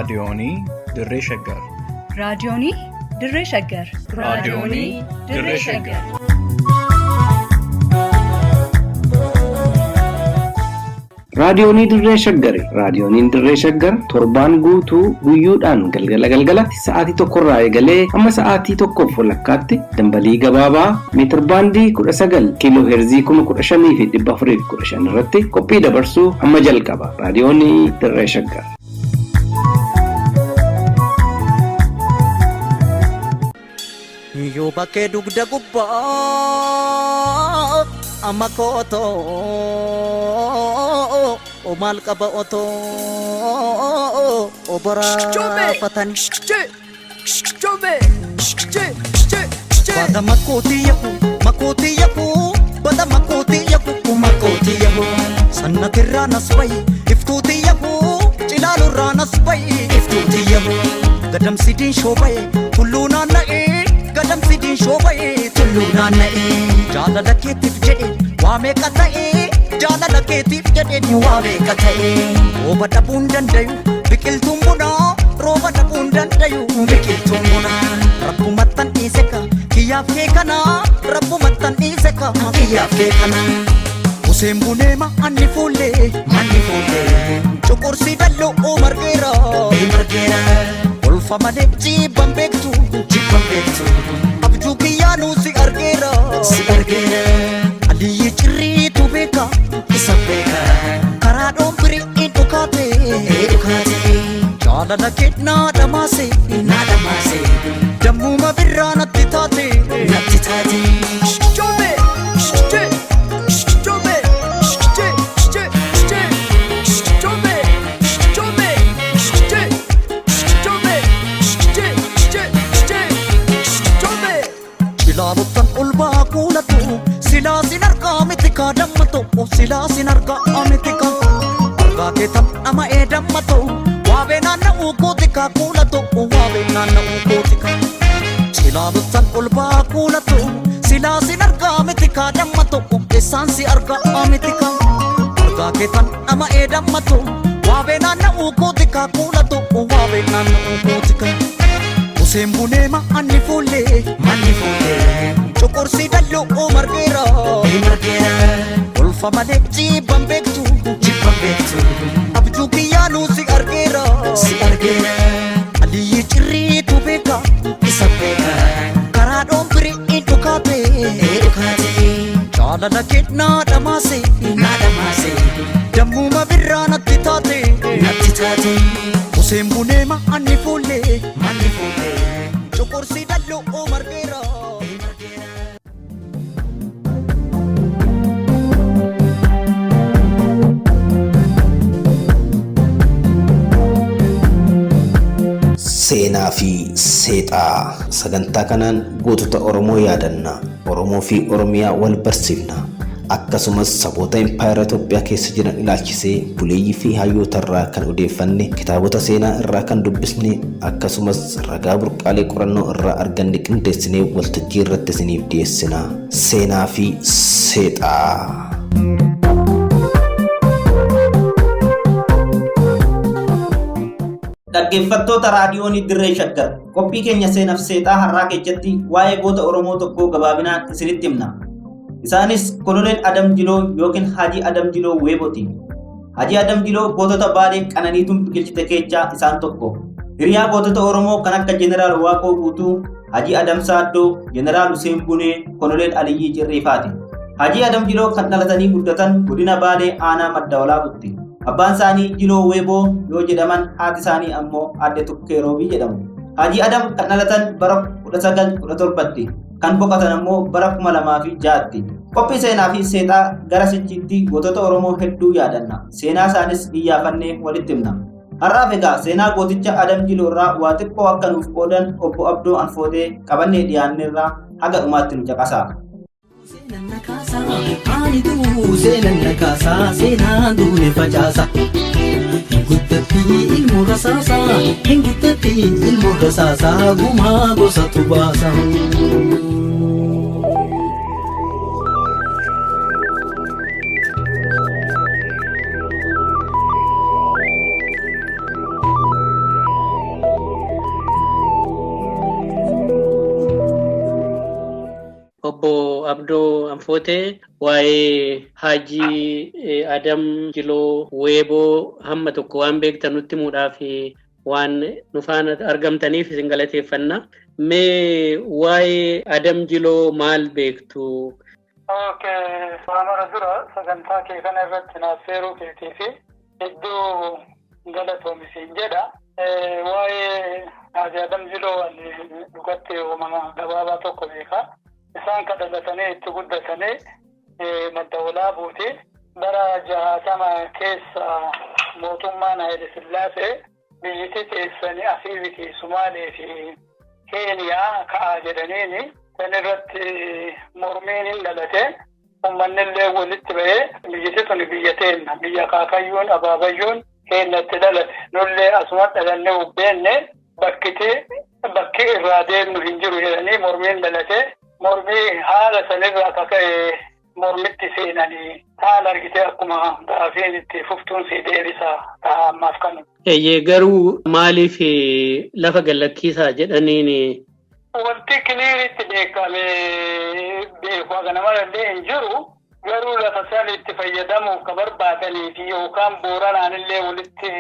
raadiyoonii Dirree Shaggar. raadiyoonii Dirree Shaggar. raadiyoonii Dirree Shaggar. Raadiyoonii Dirree Shaggar. Raadiyooniin Dirree Shaggar torbaan guutuu guyyoodhaan galgalatti sa'aatii tokkorraa eegalee hamma sa'aatii tokkoof walakkaatti dambalii gabaabaa meetir baandii 19 kiiloo heerzii 15,415 irratti qophii dabarsuu amma jalqaba. Raadiyoonii Dirree Shaggar. Yoo bakkee dugda gubbaa amma kootoo o maal qaba otoo o baraafatanii bada makooti yaku bada makooti yaku sannatirraa nas bayi iftuuti yaku cilaalurraa nas bayi iftuuti yaku gadamsidiin shoobaye tulluu naanna'ee gadamsidiin shoobaye tulluu naanna'ee jaalala keetiif jedhe waa meeqa ta'ee jaalala keetiif jedhe waa meeqa ta'ee rooba dhabuun dandayu biqiltuun bunaa rooba dhabuun dandayu biqiltuun bunaa rabbumattan dhiiseka kiyyaaf kee kanaa rabbumattan dhiiseka kiyyaaf kee kanaa Useen buneema anni fuullee cuqursii dalloo margeera olfa malee jibban beektu abjuu kiyyaanuu si argeera aliyyi cirriitu beeka isa beeka karaa dhoombirii dhukaate jaalala kee naa dhamaase dammuma birraa natti taate Ilaaluttan ulbaa kuulatu silaasin argaa miti kaa dammato silaasin argaa miti kaa argaa keetan nama dammato waabee naanna'uu kooti kaa kuulatu waabee naanna'uu kooti kaa ilaaluttan ulbaa kuulatu silaasin argaa miti kaa dammato eessaansi argaa miti kaa argaa keetan nama dammato waabee naanna'uu kooti kaa kuulatu waabee naanna'uu kooti kaa Useen buneema anni fuullee cuqursii dalloo margeera olfa malee jibban beektu abjuu kiyyaanuu si argeera aliyyi cirriitu beeka isa beeka karaa dhoombirii dhukaate jaalala kee naa dhamaase dammuma birraa natti taate Useen buneema anni fuullee cuqursii dalloo margeera Seenaa fi seexaa sagantaa kanaan gootota Oromoo yaadanna Oromoo fi Oromiyaa wal barsiifna akkasumas saboota impaayera Itoophiyaa keessa jiran ilaalchisee buleeyyii fi hayyoota irraa kan odeeffanne kitaabota seenaa irraa kan dubbisne akkasumas ragaa burqaalee qorannoo irraa arganne qindeessinee waltajjii irratti isiniif dhiyeessina. Seenaa fi seexaa. Dhaggeeffattoota raadiyoonii Dirree Shaggar qophii keenya seenaa fi seexaa har'aa keessatti waa'ee goota Oromoo tokkoo gabaabinaan isinitti himna. Isaanis Koloneel Adam Jiloo yookiin Haji Adam Jiloo Weebooti. Haji Adam Jiloo gootota Baalee qananiituun biqilchite keessaa isaan tokko. Hiriyaa gootota Oromoo kan akka Jeneraal Waaqoo Guutuu, Haji Adam Saaddoo, Jeneraal Hussein Bunee, Koloneel Aliyyii Cirriifaati. Haji Adam Jiloo kan dhalatanii guddatan godina Baalee aanaa Madda Walaabutti. Abbaan isaanii Jiloo Weeboo yoo jedhaman haati isaanii ammoo Aadde Tukkee Roobii jedhamu. Haji Adam kan dhalatan bara 1917tti. Kan boqotan ammoo bara 2006tti. Qophii seenaa fi seexaa gara sichiitti gootota Oromoo hedduu yaadanna. Seenaa isaanis iyyaafannee walitti himna. Har'aaf egaa seenaa gooticha Adam Jiloo irraa waa xiqqoo akka nuuf qoodan obbo Abdoo Anfootee qabannee dhiyaanneerraa haga dhumaatti nu caqasaa. Seenaan nakaasaa seenaan duune facaasa Hinguddatti ilmoo rasaasaa Hinguddatti ilmoo rasaasaa gumaa gosatu baasa Abdoo Anfootee waa'ee Haajii Adam Jiloo Weeboo hamma tokko waan beektan nutti himuudhaaf waan nu faana argamtaniif isin galateeffanna. Mee waa'ee Adam Jiloo maal beektu? Okay, Maamara dura sagantaa kee kana irratti naafseeruu keetii fi iddoo galatoomisin jedha. Waa'ee Haaji Adam Jiloo dhugatti uumama gabaabaa tokko beeka. Isaan kan dhalatanii itti guddatanii madda walaabuuti. Bara 60 keessa mootummaan Haayile Sillaasee biyyatti teessanii Afiifi Sumaalee fi Keeniyaa ka'aa jedhaniini. Kan irratti mormiin hin dhalate uummanni illee walitti ba'ee biyyatti tuni biyya teenna biyya kaakayyuun abaabayyuun keenyatti dhalate nullee asuma dhalannee ubbeenne bakki irraa deemnu hin jiru jedhanii mormiin dhalate mormii haala sanirraa akka ka'e mormitti seenanii taan argitee akkuma gaafiin itti fuftuun si deebisa ta'a ammaaf kanu. Garuu maaliif lafa gallakkiisaa jedhaniin wanti kiliiritti beekame beeku akka namallee hin jiru garuu lafa san itti fayyadamuuf ka barbaadanii fi yookaan booranaan illee walitti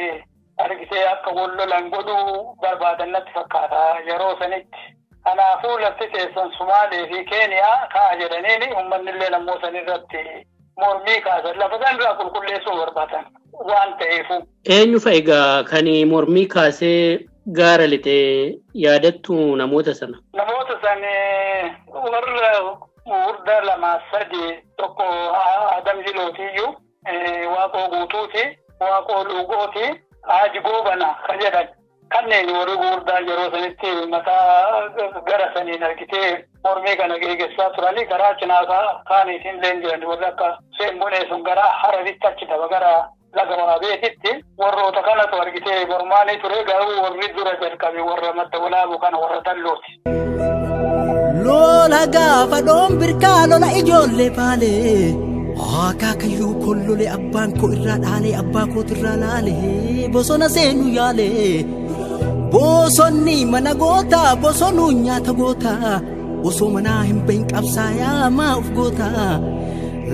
argitee akka wallolan godhuu barbaadan natti fakkaata yeroo sanitti. Kanaafuu lafti teessan Sumaalee fi Keeniyaa ka'a jedhaniini uummanni illee namoota san irratti mormii kaasan lafa san irraa qulqulleessuu barbaadan waan ta'eefu. Eenyu fa'a egaa kan mormii kaasee gaara lixee yaadattu namoota sana? Namoota sana warra gurguddaa 2-3 tokko Adam Jilootiyyuu Waaqoo Guutuuti, Waaqoo Luugooti, Haaji Goobana kan jedhan. Kanneen warri gurguddaa yeroo sanitti mataa gara saniin argitee mormii kana geggeessaa turanii karaa cinaa kaaniitiin leen jiran warri akka Seenbonee sun gara Hararitti achi daba gara laga Waraabeetitti warroota kanatu argitee mormaanii ture garuu warri dura jalqabe warra madda walaabuu kana warra dallooti. Lola gaafa dhoon birkaa lola ijoollee baalee akaakayyuu kollolee abbaan koo irraa dhaalee abbaa kootu irraa laalee bosona seenuu yaalee bosonni mana gootaa bosonuu nyaata gootaa osoo manaa hin bahin qabsaayaa maa uf gootaa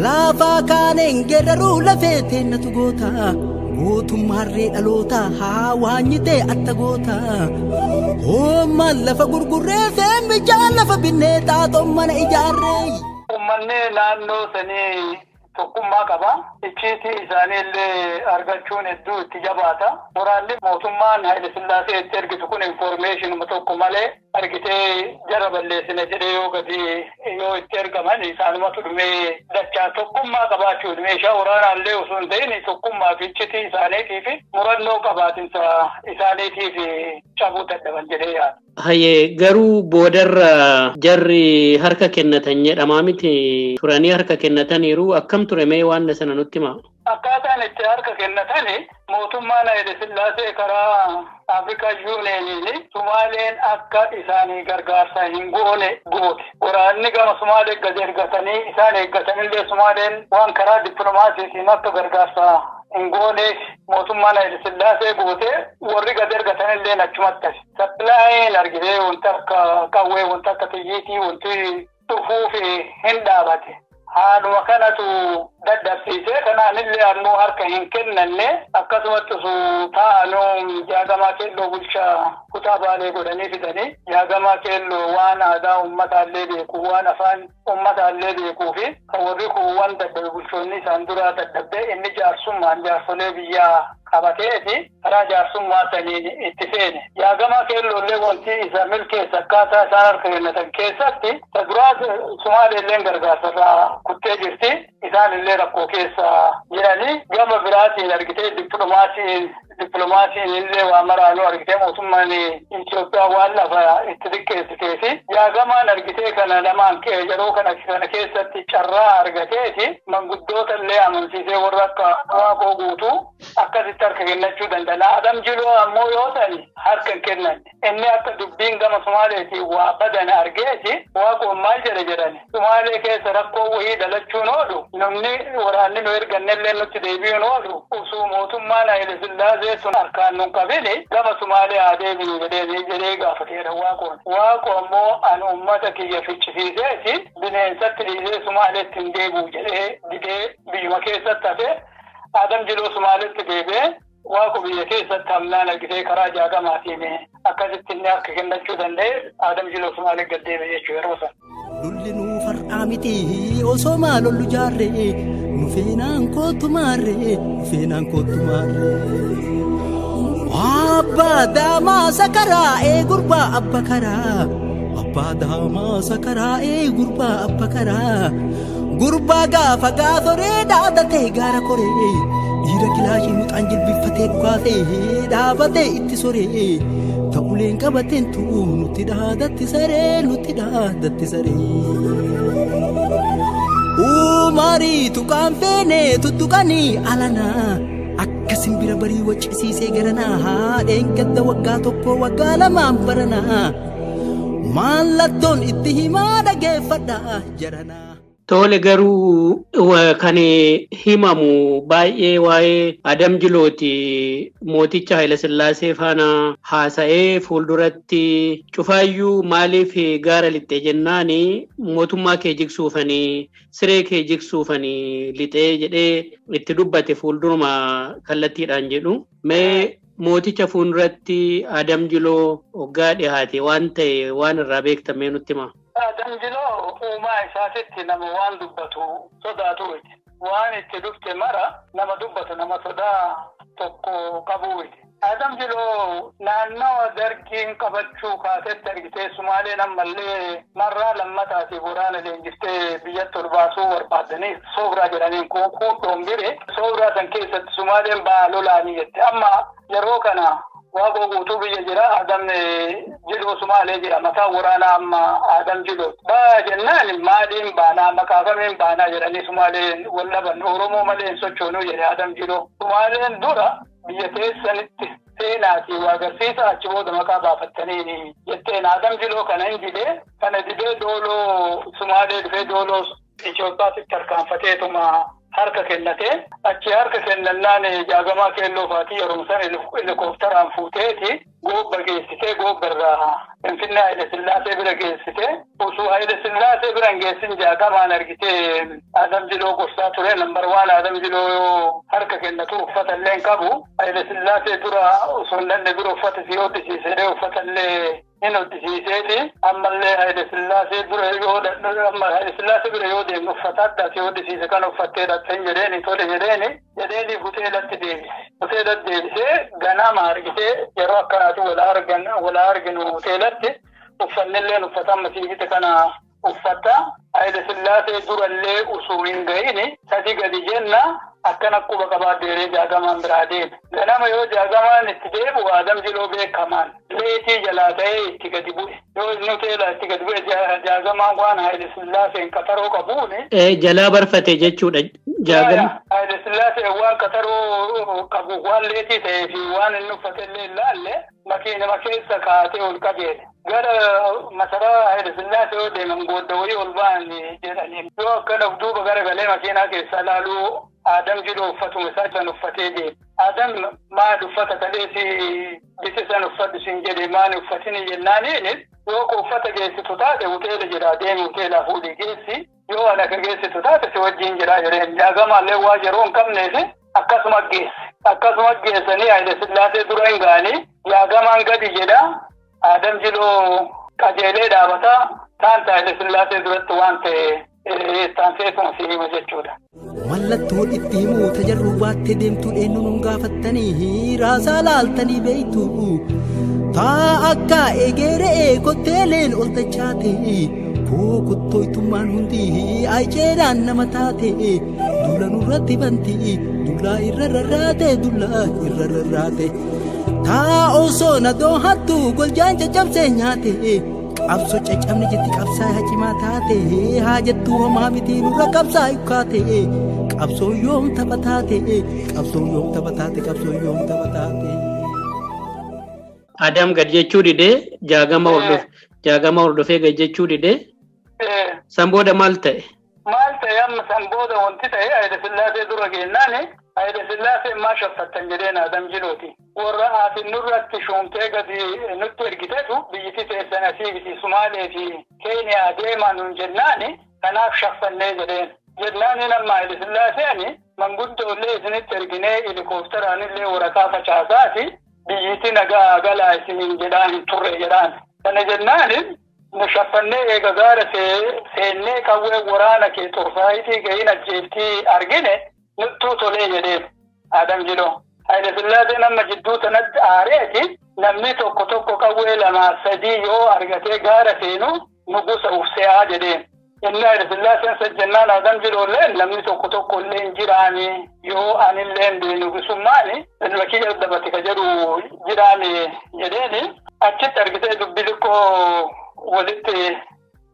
lafa kaaneen geeraruu lafee teennatu gootaa gootummaarree dhalootaa haa waanyitee atta gootaa hoommaan lafa gurgurree feembijaan lafa binnee xaaxoon mana ijaarree. Uummanni naannoo sanii tokkummaa qaba. Icciitii isaanii illee argachuun hedduu itti jabaata. Waraanni mootummaan Haayile Sillaasee itti ergitu kun informeeshinuma tokko malee argitee jara balleessina jedhee yoo itti ergaman isaanumatu dhumee dachaa tokkummaa qabaachuun meeshaa waraanaallee osoo hin ta'in tokkummaa fi icciitii isaaniitii fi murannoo qabaatinsa isaaniitiif cabuu dadhaban jedhee yaada. Hayyee garuu boodarra jarri harka kennatan jedhamaa miti turanii harka kennataniiru akkam ture mee waan sana nutti himaa? Akkaataan itti harka kennatani mootummaan Haayile Sillaasee karaa Afrikaa Yuuniyeeniin Sumaaleen akka isaanii gargaarsa hin goone goote. Waraanni gama Sumaalee gad ergatanii isaan eeggatanillee Sumaaleen waan karaa dippiloomaasiitiin akka gargaarsa hin gooneef mootummaan Haayile Sillaasee goote warri gad ergatanillee achumatti hafe. Sapilaayiin argitee wanta akka qawwee wanta akka xiyyiitii wanti dhufuuf hin dhaabate. Haaluma kanatu dadhabsiisee kanaanillee ammoo harka hin kennanne akkasumatti osoo taa'anuu jaagamaa keelloo bulchaa kutaa baalee godhanii fidanii jaagamaa keelloo waan aadaa ummataallee beeku waan afaan ummataallee beekuu fi kan warri kun waan dadhabe bulchoonni isaan duraa dadhabdee inni jaarsummaan jaarsolee biyyaa qabateeti karaa jaarsummaa saniin itti seene. Jaagamaa keelloollee wanti isa milkeessa akkaataa isaan harka kennatan keessatti isa duraa Sumaaleelleen gargaarsarraa kuttee jirti. Isaan illee rakkoo keessa jiranii gama biraatiin argitee dippiloomaasiin illee waan maraanuu argitee mootummaan Itoophiyaa waan lafa itti xiqqeessitee fi jaagamaan argitee kana lamaan yeroo kana keessatti carraa argateeti manguddoota illee amansiisee warra akka Waaqoo Guutuu akkasitti harka kennachuu danda'a. Adam Jiloo ammoo yoo ta'ani harka hin kennan. Inni akka dubbiin gama Sumaaleetiin waa badan argeeti Waaqoon maal jedhani. Sumaalee keessa rakkoo wayii dhalachuun oolu namni waraanni nu ergannellee nutti deebi'uun oolu osoo mootummaan Haayile Sillaasee Sumaalee sun harkaan nun qabine gama Sumaalee haa deebinu jedhee gaafateera Waaqoon. Waaqo ammoo an uummata kiyya fichisiiseeti bineensatti dhiisee Sumaaleetti hin deebi'u jedhee didee biyyuma keessatti hafee Adam Jiloo Sumaaleetti deebi'ee Waaqo biyya keessatti hamnaan argitee karaa jaagamaatiin akkasitti inni harka kennachuu danda'e Adam Jiloo Sumaalee gad deebi'e jechuu yeroo sana. Lulli nu far'aa miti osoo maa lollu jaarree nu feenaan kootu maarree nu feenaan kootu maarree. Abbaa daamaa sakaraa gurbaa abba karaa abbaa daamaa sakaraa gurbaa abba karaa gurbaa gaafa gaasoree dhaadatee gaara koree dhiira kilaashii muxaan jilbifatee dhukaasee dhaabatee itti soree. Ta'uleen qabateen tuu nuti dhaadatti saree. Uumarii tuqaan feenee tuttuqanii alanaa akka simbira barii waccisiisee garanaa haadheen gadda waggaa tokko waggaa lamaan baranaa mallattoon itti himaa dhageeffadhaa jaranaa. Tole garuu kan himamu baay'ee waa'ee Adam Jilooti mooticha Haile Sillaasee faana haasa'ee fuulduratti cufaayyuu maaliif gaara lixxee jennaan mootummaa kee jigsuufanii siree kee jigsuufanii lixee jedhee itti dubbate fuulduruma kallattiidhaan jedhu. Mee mooticha fuulduratti Adam Jiloo hoggaa dhiyaate waan ta'e waan irraa beektamee nutti hima. Adam Jiloo uumaa isaatitti nama waan dubbatu sodaatuuti. Waan itti dhufte mara nama dubbatu nama sodaa tokko qabuuti. Adam Jiloo naannawa dargiin qabachuu kaasetti argitee Sumaaleen ammallee marraa lammataatiif waraana leenjiftee biyyatti ol baasuu barbaadanii Soobraa jedhaniin kun dhoongire. Soobraa san keessatti Sumaaleen ba'aa lolaanii jette. Amma yeroo kana Waaqoo guutuu biyya jira Adam Jiloo Sumaalee jira mataa waraanaa amma Adam Jiloo. Baa jennaan maaliin baanaa makaafameen baanaa jedhanii Sumaaleen wallaban Oromoo malee sochoonuu jedhe Adam Jiloo. Sumaaleen dura biyya teessanitti seenaatii agarsiisa achi booda maqaa baafattanii jetteen Adam Jiloo kana hin didee dooloo Sumaalee dhufee dooloo Itoophiyaatti harkaanfateetuma harka kennatee achi harka kennannaan jaagamaa keelloo faatii yeroo san helikoophteraan fuuteeti goobba geessitee goobbarraa Finfinnee Haile Sillaasee bira geessitee osoo Haile Sillaasee bira hin geessin jaagamaan argitee Adam Jiloo gorsaa ture nambar waan Adam Jiloo harka kennatu uffatallee hin qabu Haile Sillaasee dura osoo hin dura uffata si hodhisiisee uffatallee hin hodhisiiseeti ammallee Haile Sillaasee bira yoo deemnu uffata addaa si hodhisiise kan uffattee dhatten jedheeni tole jedheeni hoteelatti deebisee ganama argitee yeroo akkanaatu wala arginu hoteelatti uffannilleen uffata masiifite kana uffata Haile Sillaasee durallee usuu hin ga'ini sadi gadi jenna akkan akkuma qabaadeeree jaagamaan biraa deeme. Ganama yoo jaagamaan itti deebi'u Adam Jiloo beekamaan leetii jalaa ta'ee itti gadi bu'e. Yoo inni hoteelaa itti gadi bu'e jaagamaan waan Haile Sillaaseen qataroo qabuuni. Jalaa barfate jechuudha jaagama. Haile Sillaaseen waan qataroo qabu waan leetii ta'ee fi waan inni uffatellee ilaalle makiinama keessa kaatee ol qajeele. Gara masaraa Haile Sillaasee yoo deeman booda wayii ol ba'an jedhanii. Yoo akkana duuba garagalee makiinaa keessa ilaaluu Adam Jiloo uffatuma isaa kan uffatee deema. Adam maal uffata taleesi biti san uffatu sin jedhe maal uffatini jennaaniini yoo ko uffata geessitu taate hoteela jira deemi hoteelaa fuudhii geessi yoo ana ka geessitu taate si wajjin jira jedheen jaagamaallee waa yeroo hin qabneefi akkasuma geessanii Haile Sillaasee dura hin gaanii jaagamaan gadi jedha Adam Jiloo qajeelee dhaabataa taanta Haile Sillaasee duratti waan ta'e taanseetuma si hima jechuudha. Mallattoo itti himuu tajarruu baattee deemtuu eenyu nun gaafattanii raasaa laaltanii beeytu taa akka egeree kotteeleen ol dachaate koo kottooytummaan hundi ayceedhaan nama taate dulla nurratti banti dulla irra rarraate taa osoo na doohattu goljaan caccabsee nyaate qabso caccabni jetti qabsaa hacimaa taate haa jettuu homaa miti nurra qabsaa ikkaate qabsoo yoom taphataate. Adam gad jechuu didee jaagama hordofee gad jechuu didee san booda maal ta'e? Maal ta'e amma san booda wanti ta'e Haile Sillaasee dura geennaani Haile Sillaasee maa shaffattan jedheen Adam Jilooti. Warra aatin nurratti shuumtee gadi nutti ergitetu biyyiti teessan asii biti Sumaalee fi Keeniyaa deemaa nuun jennaani kanaaf shaffannee jedheen. Jennaani nama Haile Sillaaseen manguddoolee isinitti erginee helikoofteraanillee waraqaa facaasaati biyyiti nagaa galaa isiniin jedhaan hin turre jedhaan. Kana jennaani nu shaffannee eega gaara seennee qawwee waraana kee xorsaayitii gahin ajjeeftii argine nuttuu tolee jedheen Adam Jiloo. Haile Sillaaseen amma jidduu sanatti aareeti namni tokko qawwee 2-3 yoo argatee gaara seenu nugusa ufse'aa jedheen. Inni Haile Sillaaseen sajjannaan Adam Jiloolleen namni tokko illee hin jiraani yoo anilleen nugusummaani ilma kiyya dabate ka jedhu jiraani jedheeni achitti argitee dubbi xiqqoo walitti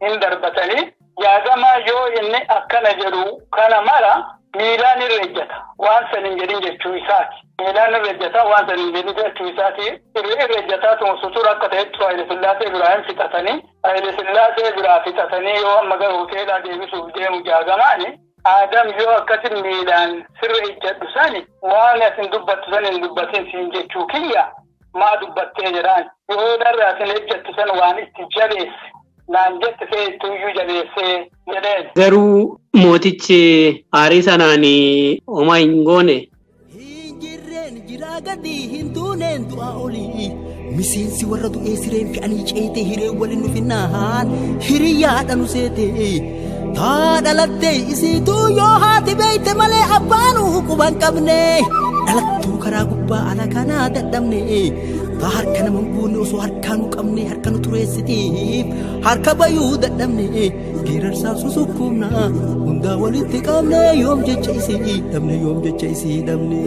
hin darbatanii yaadamaa yoo inni akkana jedhu kana mara miilaan irra ejjata waan san hin jedhin jechuu isaati. Miilaan irra ejjata waan san hin jedhin jechuu isaati. Irra ejjataa tuma sutura akka ta'etti Haile Sillaasee biraa hin fixatanii Haile Sillaasee biraa fixatanii yoo amma gara hoteelaa deebisuuf deemu jaagamaani Adam yoo akkasi miilaan sirra ejjadhu sani waan asin dubbattu san hin dubbatin siin jechuu kiyya maa dubbattee jedhaan yoo darra asin ejjattu san waan itti jabeesse naan jette feetu iyyuu jabeessee jedheen. Garuu mootichi aarii sanaan homaa hin goone. Hinjirreen jiraa gadi hin duuneen du'aa olii miseensi warra du'ee sireen fe'anii ceetee hiree waliin nufinnaan hiriyyaadha nu seete taa dhalattee isiituu yoo haati beeyte malee abbaanuu quban qabne dhalattuu karaa gubbaa ala kanaa dadhabne taa harka nama buune osoo harkaa nu qabne harka nu tureessitiif harka bayuu dadhabne geerarsaan susukkuumna hundaa walitti qabne yoom jecha isii dhabne yoom jecha isii dhabne.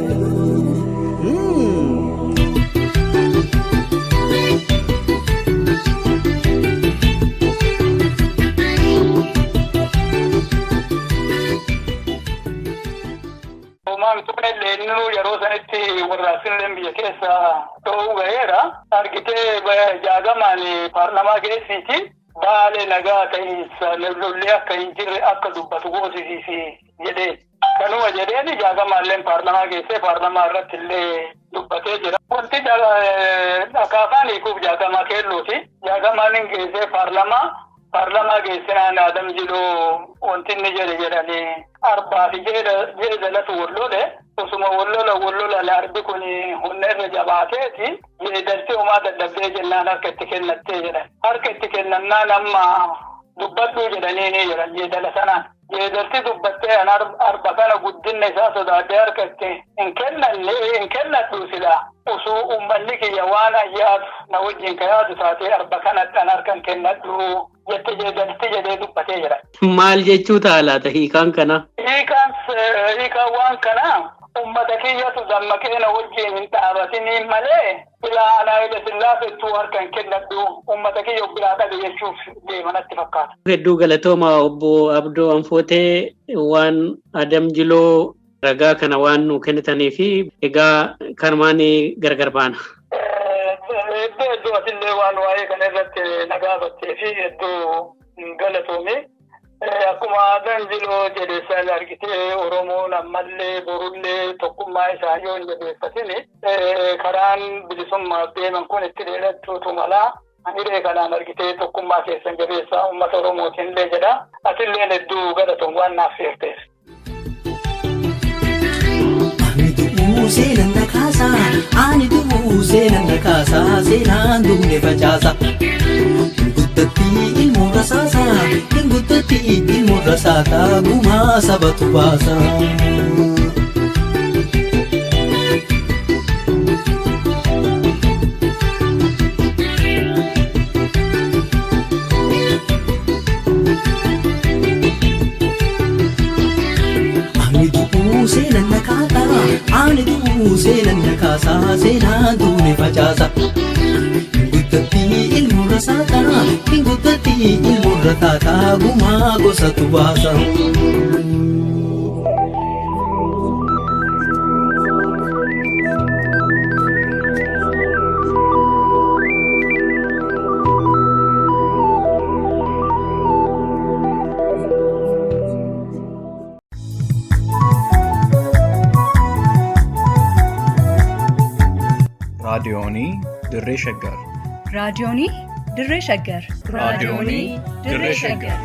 Tunnellee inni yeroo sanitti warraaqsinleen biyya keessa ta'uu ga'eera. Argitee jaagamaan paarlamaa keessatti baalee nagaa ta'iinsa lollee akka hin jirre akka dubbatu goosisiisi jedhee. Kanuma jedheen jaagamaalleen paarlamaa keessee paarlamaa irratti illee dubbatee jira. Wanti akaafaan hiikuuf jaagamaa keellooti. Jaagamaan hin geessee paarlamaa geessinaan Adam Jiloo wanti inni jedhanii arbaa fi jeedalatu wallole osuma wallola larbi kun humna irra jabaateeti jeedalti homaa dadhabdee jennaan harka itti kennattee jedhan. Harka itti kennannaan amma dubbadhuu jedhanii ni jedhan jeedala sanaan. Jeedalti dubbattee arba kana guddinna isaa sodaatee harka itti hin kennadhu silaa osoo uummanni kiyya waan ayyaatu na wajjin ka yaadu taatee arba kanatti harka hin kennadhu jette jeedalti jedhee dubbatee jira. Maal jechuu ta'a laata hiikaan kana? Hiikaan waan kana ummata kiyyatu dammaqee na wajjin hin dhaabatini malee ilaa ana Haile Sillaaseettuu harka hin kennadhu ummata kiyya biraa dhabe jechuuf deemanatti fakkaata. Hedduu galatooma obbo Abdoo Anfootee waan Adam Jiloo ragaa kana waan nu kennitanii fi egaa kanumaan gargar baana. Hedduu asillee waan waa'ee kana irratti nagaafattee fi hedduu galatoome. Akkuma Adam Jiloo jedheessan argitee Oromoon ammallee borullee tokkummaa isaa yoo hin jabeeffatini karaan bilisummaa deeman kun itti dheerattuutu malaa. Hiree kanaan argitee tokkummaa keessan jabeessaa uummata Oromootiin illee jedha. Atillee hedduu galatoom waan naaf seerteef. Seenan na kaasa, ani du'u seenan na kaasa, seenaan du'ne facaasa. Hinguddatti ilmoo rasaasa, hinguddatti ilmoo rasaasa, gumaa sabatu baasa. Seenan na kaasa, ani du'u seenan na kaasa, seenaan du'ne facaasa. Hinguddatti ilmoo rasaasa, hinguddatti ilmoo rasaasa, gumaa gosatu baasa. raadiyoonii dirree shaggar raadiyoonii dirree shaggar raadiyoonii dirree shaggar